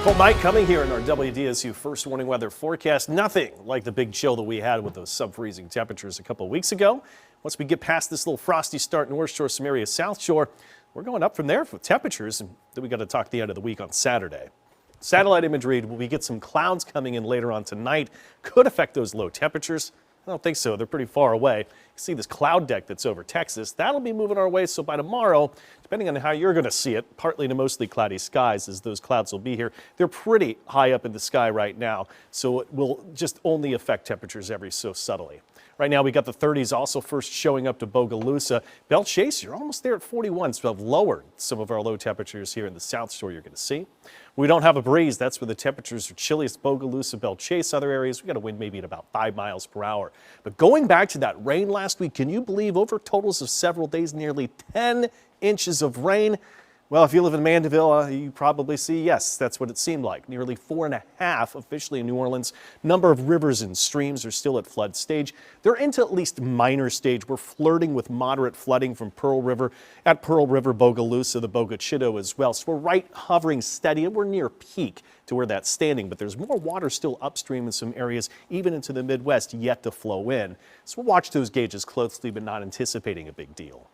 Cold night coming here in our WDSU first warning weather forecast. Nothing like the big chill that we had with those sub-freezing temperatures a couple of weeks ago. Once we get past this little frosty start North Shore, some areas South Shore, we're going up from there for temperatures, and then we got to talk the end of the week on Saturday. Satellite imagery, we get some clouds coming in later on tonight, could affect those low temperatures. I don't think so. They're pretty far away. You see this cloud deck that's over Texas. That'll be moving our way. So by tomorrow, depending on how you're going to see it, partly to mostly cloudy skies as those clouds will be here. They're pretty high up in the sky right now, so it will just only affect temperatures every so subtly. Right now, we got the 30s also first showing up to Bogalusa. Belle Chasse, you're almost there at 41, so I've lowered some of our low temperatures here in the South Shore you're going to see. We don't have a breeze. That's where the temperatures are chilliest. Bogalusa, Belle Chasse, other areas, we got a wind maybe at about 5 miles per hour. But going back to that rain last week, can you believe over totals of several days, nearly 10 inches of rain? Well, if you live in Mandeville, you probably see, yes, that's what it seemed like. Nearly 4.5 officially in New Orleans. Number of rivers and streams are still at flood stage. They're into at least minor stage. We're flirting with moderate flooding from Pearl River, at Pearl River, Bogalusa, the Boga Chitto as well. So we're right hovering steady, and we're near peak to where that's standing. But there's more water still upstream in some areas, even into the Midwest, yet to flow in. So we'll watch those gauges closely, but not anticipating a big deal.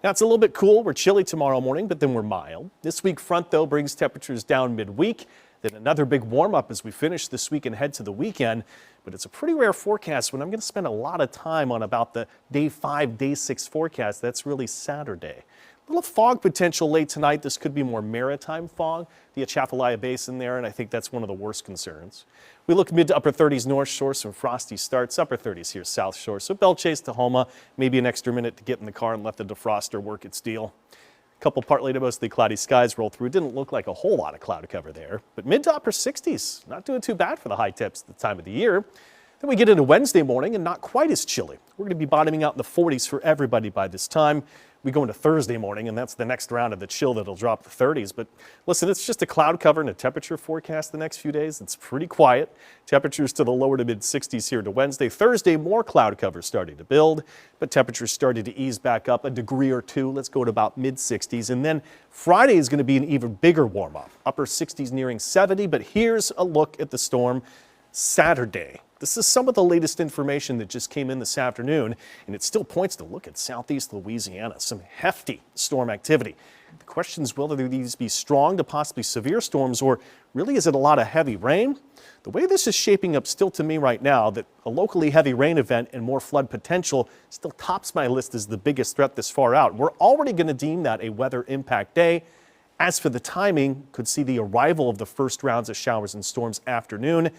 Now, it's a little bit cool. We're chilly tomorrow morning, but then we're mild. This week front, though, brings temperatures down midweek. Then another big warm-up as we finish this week and head to the weekend. But it's a pretty rare forecast when I'm going to spend a lot of time on about the day 5, day 6 forecast. That's really Saturday. A little fog potential late tonight. This could be more maritime fog, the Atchafalaya Basin there, and I think that's one of the worst concerns. We look mid to upper 30s North Shore, some frosty starts, upper 30s here South Shore. So Belle Chasse to Houma, maybe an extra minute to get in the car and let the defroster work its deal. A couple partly to mostly cloudy skies roll through. Didn't look like a whole lot of cloud cover there, but mid to upper 60s, not doing too bad for the high temps at the time of the year. Then we get into Wednesday morning and not quite as chilly. We're going to be bottoming out in the 40s for everybody by this time. We go into Thursday morning, and that's the next round of the chill that'll drop the 30s. But listen, it's just a cloud cover and a temperature forecast the next few days. It's pretty quiet. Temperatures to the lower to mid 60s here to Wednesday. Thursday, more cloud cover starting to build, but temperatures starting to ease back up a degree or two. Let's go to about mid 60s. And then Friday is going to be an even bigger warm up, upper 60s nearing 70. But here's a look at the storm Saturday. This is some of the latest information that just came in this afternoon, and it still points to look at southeast Louisiana, some hefty storm activity. The question is whether these be strong to possibly severe storms, or really is it a lot of heavy rain? The way this is shaping up still to me right now, that a locally heavy rain event and more flood potential still tops my list as the biggest threat this far out. We're already going to deem that a weather impact day. As for the timing, could see the arrival of the first rounds of showers and storms afternoon.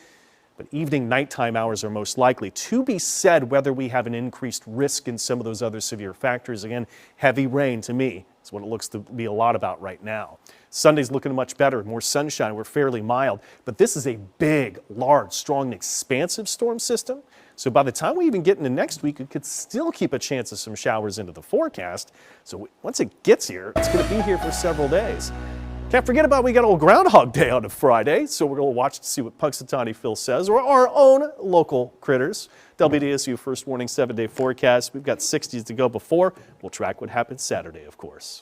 But evening, nighttime hours are most likely. To be said whether we have an increased risk in some of those other severe factors. Again, heavy rain to me is what it looks to be a lot about right now. Sunday's looking much better, more sunshine. We're fairly mild. But this is a big, large, strong, and expansive storm system. So by the time we even get into next week, it could still keep a chance of some showers into the forecast. So once it gets here, it's going to be here for several days. Can't forget about we got old Groundhog Day on a Friday, so we're going to watch to see what Punxsutawney Phil says, or our own local critters. WDSU first warning 7-day forecast. We've got 60s to go before. We'll track what happens Saturday, of course.